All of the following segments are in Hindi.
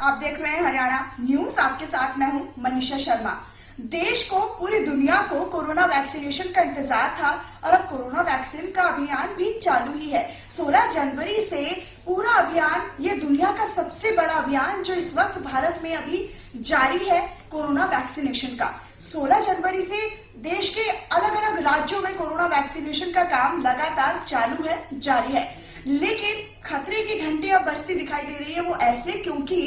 आप देख रहे हैं हरियाणा न्यूज। आपके साथ मैं हूं मनीषा शर्मा। देश को, पूरी दुनिया को कोरोना वैक्सीनेशन का इंतजार था और अब कोरोना वैक्सीन का अभियान भी चालू ही है। 16 जनवरी से पूरा अभियान, ये दुनिया का सबसे बड़ा अभियान जो इस वक्त भारत में अभी जारी है, कोरोना वैक्सीनेशन का। 16 जनवरी से देश के अलग अलग राज्यों में कोरोना वैक्सीनेशन का काम लगातार चालू है, जारी है। लेकिन खतरे की घंटी अब बजती दिखाई दे रही है। वो ऐसे क्योंकि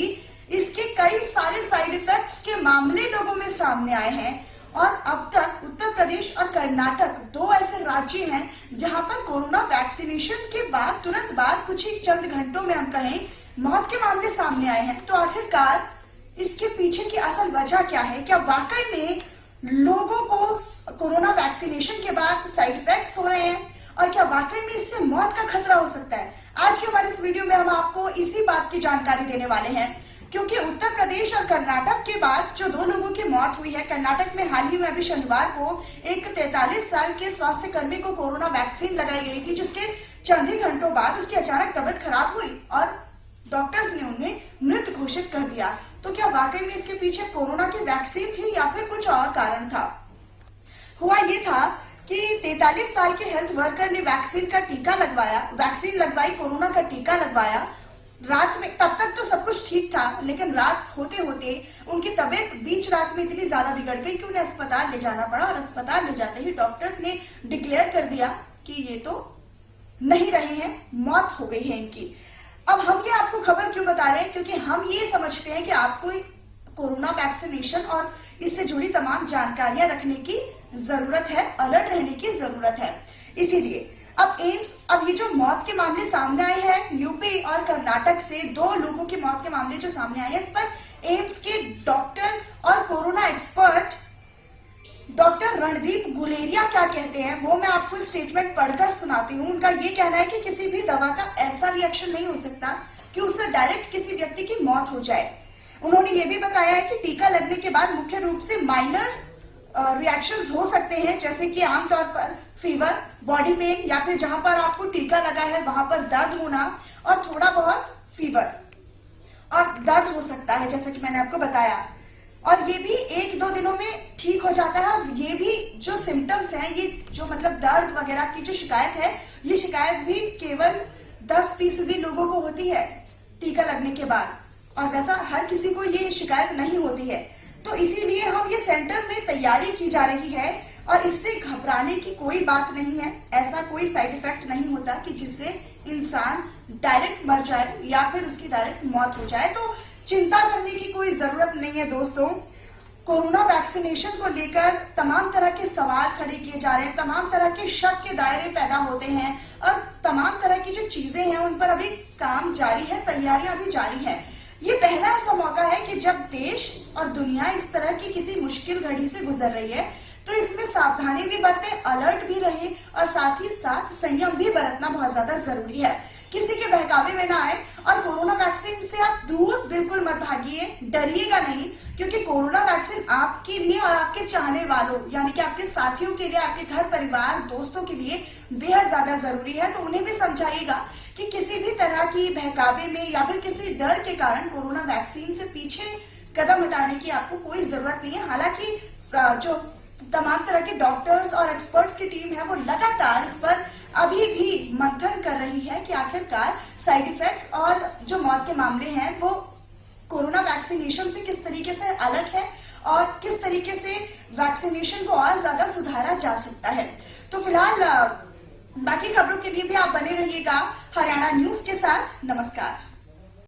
इसके कई सारे साइड इफेक्ट्स के मामले लोगों में सामने आए हैं और अब तक उत्तर प्रदेश और कर्नाटक दो ऐसे राज्य हैं जहां पर कोरोना वैक्सीनेशन के बाद तुरंत बाद कुछ ही चंद घंटों में हम कहें मौत के मामले सामने आए हैं। तो आखिरकार इसके पीछे की असल वजह क्या है? क्या वाकई में लोगों को कोरोना वैक्सीनेशन के बाद साइड इफेक्ट्स हो रहे हैं और क्या वाकई में इससे मौत का खतरा हो सकता है? आज के हमारे इस वीडियो में हम आपको इसी बात की जानकारी देने वाले हैं, क्योंकि उत्तर प्रदेश और कर्नाटक के बाद जो दो लोगों की मौत हुई है, कर्नाटक में हाल ही में अभी शनिवार को एक 43 साल के स्वास्थ्य कर्मी को कोरोना वैक्सीन लगाई गई थी, जिसके चंद ही घंटों बाद उसकी अचानक तबीयत खराब हुई और डॉक्टर्स ने उन्हें मृत घोषित कर दिया। तो क्या वाकई में इसके पीछे कोरोना की वैक्सीन थी या फिर कुछ और कारण था? हुआ ये था कि 43 साल के हेल्थ वर्कर ने वैक्सीन का टीका लगवाया, वैक्सीन लगवाई, कोरोना का टीका लगवाया। रात में तब तक तो सब कुछ ठीक था, लेकिन रात होते होते उनकी तबीयत बीच रात में इतनी ज्यादा बिगड़ गई कि उन्हें अस्पताल ले जाना पड़ा और अस्पताल ले जाते ही डॉक्टर्स ने डिक्लेयर कर दिया कि ये तो नहीं रहे हैं, मौत हो गई है इनकी। अब हम ये आपको खबर क्यों बता रहे हैं? क्योंकि हम ये समझते हैं कि आपको कोरोना वैक्सीनेशन और इससे जुड़ी तमाम जानकारियां रखने की जरूरत है, अलर्ट रहने की जरूरत है। इसीलिए अब ये जो मौत के मामले सामने आए हैं यूपी और कर्नाटक से, दो लोगों की मौत के मामले जो सामने आए हैं, इस पर एम्स के डॉक्टर और corona expert doctor Randeep Guleria क्या कहते हैं वो मैं आपको स्टेटमेंट पढ़कर सुनाती हूँ। उनका ये कहना है कि किसी भी दवा का ऐसा रिएक्शन नहीं हो सकता कि उससे डायरेक्ट किसी व्यक्ति की मौत हो जाए। उन्होंने ये भी बताया है कि टीका लगने के बाद मुख्य रूप से माइनर रिएक्शंस हो सकते हैं, जैसे कि आमतौर पर फीवर, बॉडी पेन या फिर जहां पर आपको टीका लगा है वहां पर दर्द होना और थोड़ा बहुत फीवर और दर्द हो सकता है, जैसा कि मैंने आपको बताया। और ये भी 1-2 दिनों में ठीक हो जाता है। और ये भी जो सिम्टम्स हैं, ये जो मतलब दर्द वगैरह की जो शिकायत है, ये शिकायत भी केवल 10% लोगों को होती है टीका लगने के बाद, और वैसा हर किसी को ये शिकायत नहीं होती है। तो इसीलिए हम ये सेंटर में तैयारी की जा रही है और इससे घबराने की कोई बात नहीं है। ऐसा कोई साइड इफेक्ट नहीं होता कि जिससे इंसान डायरेक्ट मर जाए या फिर उसकी डायरेक्ट मौत हो जाए। तो चिंता करने की कोई जरूरत नहीं है दोस्तों। कोरोना वैक्सीनेशन को लेकर तमाम तरह के सवाल खड़े किए जा रहे हैं, तमाम तरह के शक के दायरे पैदा होते हैं और तमाम तरह की जो चीजें हैं उन पर अभी काम जारी है, तैयारियां भी जारी है। ये पहला ऐसा मौका है कि जब देश और दुनिया इस तरह की किसी मुश्किल घड़ी से गुजर रही है, तो इसमें सावधानी भी बरते, अलर्ट भी रहे और साथ ही साथ संयम भी बरतना बहुत ज्यादा जरूरी है। किसी के बहकावे में ना आए और कोरोना वैक्सीन से आप दूर बिल्कुल मत भागिए, डरिएगा नहीं, क्योंकि कोरोना वैक्सीन आपके लिए और आपके चाहने वालों यानी कि आपके साथियों के लिए, आपके घर परिवार दोस्तों के लिए बेहद ज्यादा जरूरी है। तो उन्हें भी समझाइएगा कि किसी भी तरह की बहकावे में या फिर किसी डर के कारण कोरोना वैक्सीन से पीछे कदम हटाने की आपको कोई जरूरत नहीं है। हालांकि जो तमाम तरह के डॉक्टर्स और एक्सपर्ट्स की टीम है वो लगातार इस पर अभी भी मंथन कर रही है कि आखिरकार साइड इफेक्ट्स और जो मौत के मामले हैं वो कोरोना वैक्सीनेशन से किस तरीके से अलग है और किस तरीके से वैक्सीनेशन को और ज्यादा सुधारा जा सकता है। तो फिलहाल बाकी खबरों के लिए भी आप बने रहिएगा हरियाणा न्यूज के साथ। नमस्कार।